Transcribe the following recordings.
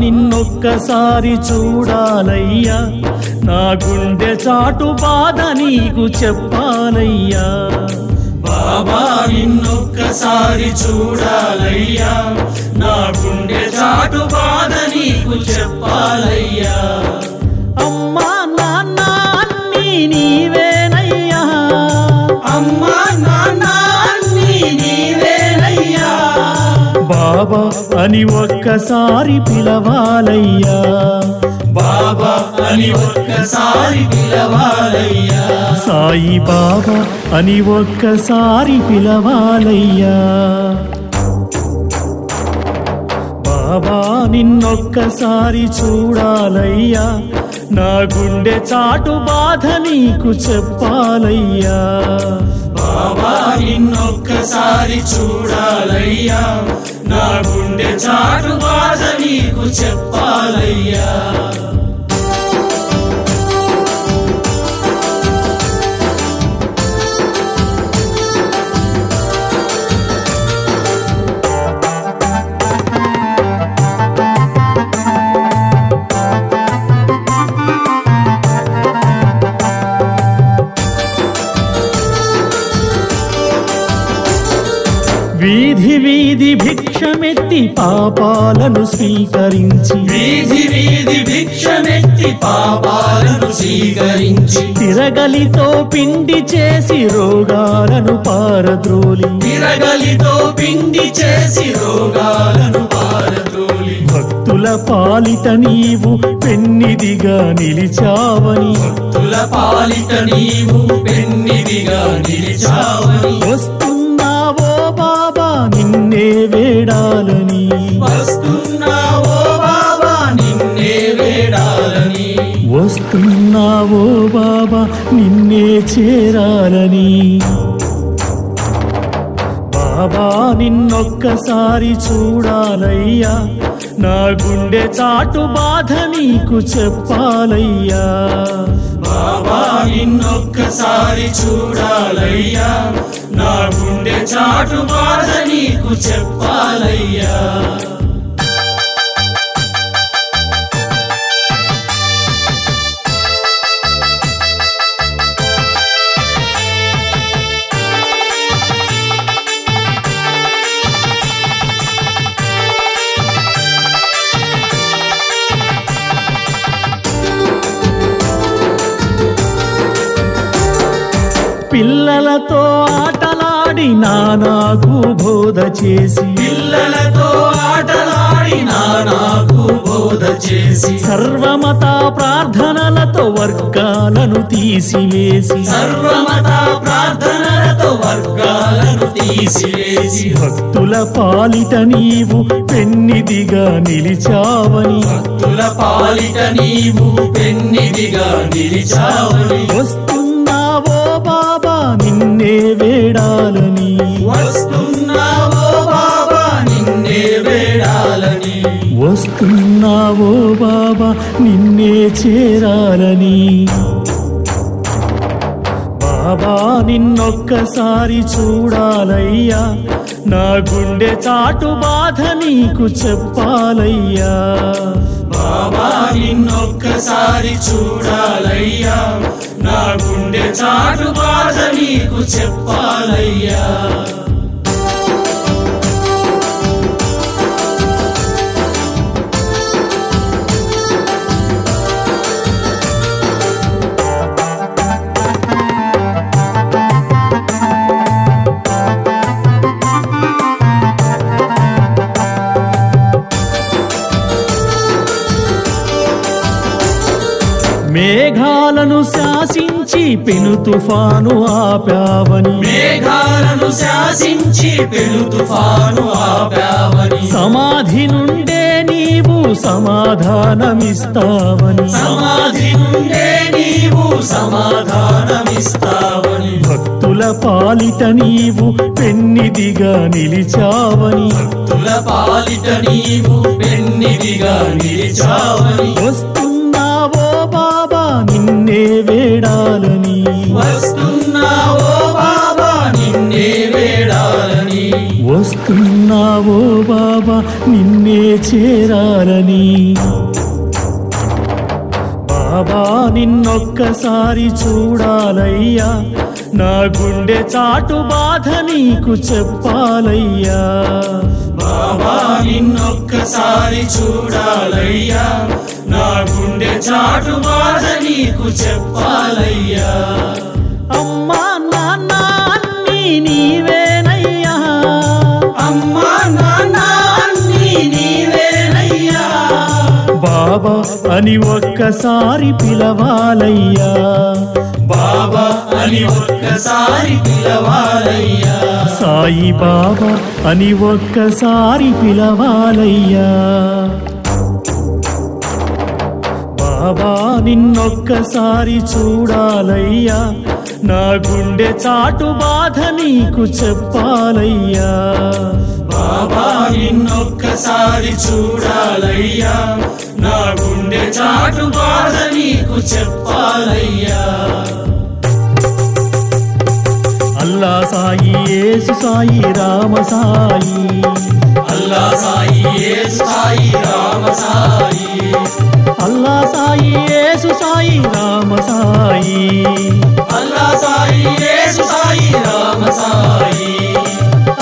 నిన్నొక్కసారి చూడాలయ్యా నా గుండె చాటు బాధ నీకు చెప్పాలయ్యా బాబా నిన్నొక్కసారి చూడాలయ్యా నా గుండె చాటు బాధ నీకు చెప్పాలయ్యా అమ్మా నాన్న అన్నీ నీవేనయ్యా అమ్మా నాన్న అన్నీ నీవేనయ్యా బాబా అని ఒక్కసారి పిలవాలయ్యా బాబా అని ఒక్కసారి పిలవాలయ్యా సాయి బాబా అని ఒక్కసారి పిలవాలయ్యా బాబా నిన్నొక్కసారి చూడాలయ్యా నా గుండె చాటు బాధ నీకు చెప్పాలయ్యా బాబా నిన్నొక్కసారి చూడాలయ్యా నా గుండె చాటు బాధ నీకు చెప్పాలయ్యా వీధి వీధి భిక్షమెత్తి పాపాలను స్వీకరించి వీధి వీధి భిక్షమెత్తి పాపాలను స్వీకరించి తిరగలితో పిండి చేసి రోగాలను పారద్రోలి తిరగలితో పిండి చేసి రోగాలను పారద్రోలి భక్తుల పాలిట నీవు పెన్నిదిగా నిలిచావని భక్తుల పాలిట నీవు పెన్నిదిగా నిలిచావని వస్తున్నావో బాబా నిన్నే వేడాలని వస్తున్నావో బాబా నిన్నే వేడాలని వస్తున్నావో బాబా నిన్నే చేరాలని బాబా నిన్నొక్కసారి చూడాలయ్యా నా గుండె చాటు బాధ నీకు చెప్పాలయ్యా బాబా నిన్నొక్కసారి చూడాలయ్యా నా గుండె చాటు బాధ నీకు చెప్పాలయ్యా పిల్లలతో ఆటలాడి నాకు బోధ చేసి పిల్లలతో ఆటలాడి నాకు బోధ చేసి సర్వమత ప్రార్థనలతో వర్గాలను తీసివేసి సర్వమత ప్రార్థనలతో వర్గాలను తీసివేసి భక్తుల పాలిట నీవు పెన్నిదిగా నిలిచావని భక్తుల పాలిట నీవు పెన్నిదిగా నిలిచావని వస్తున్నావో బాబా నిన్నే వేడాలని వస్తున్నావో బాబా నిన్నే వేడాలని వస్తున్నావో బాబా నిన్నే చేరాలని బాబా నిన్నొక్కసారి చూడాలయ్యా నా గుండె చాటు బాధ నీకు చెప్పాలయ్యా బాబా నిన్నొక్కసారి చూడాలయ్యా నా గుండె చాటు బాధ నీకు చెప్పాలయ్యా మేఘాలను శాసించి పెను తుఫాను ఆపావని మేఘాలను శాసించి పెను తుఫాను ఆపావని సమాధి నుండే నీవు సమాధానమిస్తావని సమాధి నుండే నీవు సమాధానమిస్తావని భక్తుల పాలిట నీవు పెన్నిదిగా నిలిచావని భక్తుల పాలిట నీవు పెన్నిదిగా నిలిచావని వస్తున్నావో బాబా నిన్నే వేడాలని వస్తున్నావో బాబా నిన్నే వేడాలని వస్తున్నావో బాబా నిన్నే చేరాలని. బాబా నిన్నొక్కసారి చూడాలయ్యా, నా గుండె చాటు బాధ నీకు చెప్పాలయ్యా. బాబా నిన్నొక్కసారి చూడాలయ్యా, నా గుండె చాటు బాధ నీకు చెప్పాలయ్యా. అమ్మా నాన్న అన్నీ నీవేనయ్యా, అమ్మా నాన్న అన్నీ నీవేనయ్యా. బాబా అని ఒక్కసారి పిలవాలయ్యా, బాబా అని ఒక్కసారి పిలవాలయ్యా. సాయి బాబా అని ఒక్కసారి పిలవాలయ్యా. బాబా నిన్నొక్కసారి చూడాలయ్యా, నా గుండె చాటు బాధ నీకు చెప్పాలయ్యా. బాబా నిన్నొక్కసారి చూడాలయ్యా, నా గుండె చాటు బాధ నీకు చెప్పాలయ్యా. అల్లా సాయి యేసు సాయి రామ సాయి, అల్లా సాయి యేసు సాయి రామ సాయి, అల్లా సాయి యేసు సాయి రామ సాయి, అల్లా సాయి యేసు సాయి రామ సాయి,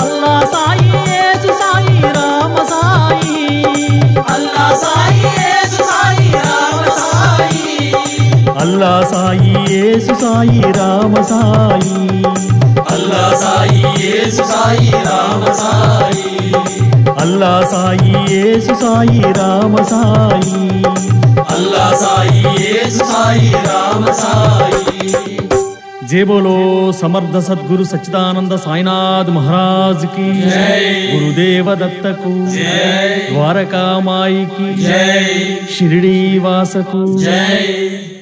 అల్లా సాయి యేసు సాయి రామ సాయి, అల్లా సాయి యేసు సాయి రామ సాయి, అల్లా సాయి యేసు సాయి రామ సాయి, అల్లా సాయి యేసు సాయి రామ సాయి, అల్లా సాయి యేసు సాయి రామ సాయి, అల్లా సాయి యేసు సాయి రామ సాయి. जय बोलो समर्थ सद्गुरु सच्चिदानंद साईनाथ महाराज की जय। गुरुदेव दत्त को जय। द्वारका माई की जय। शिरडी वास को जय।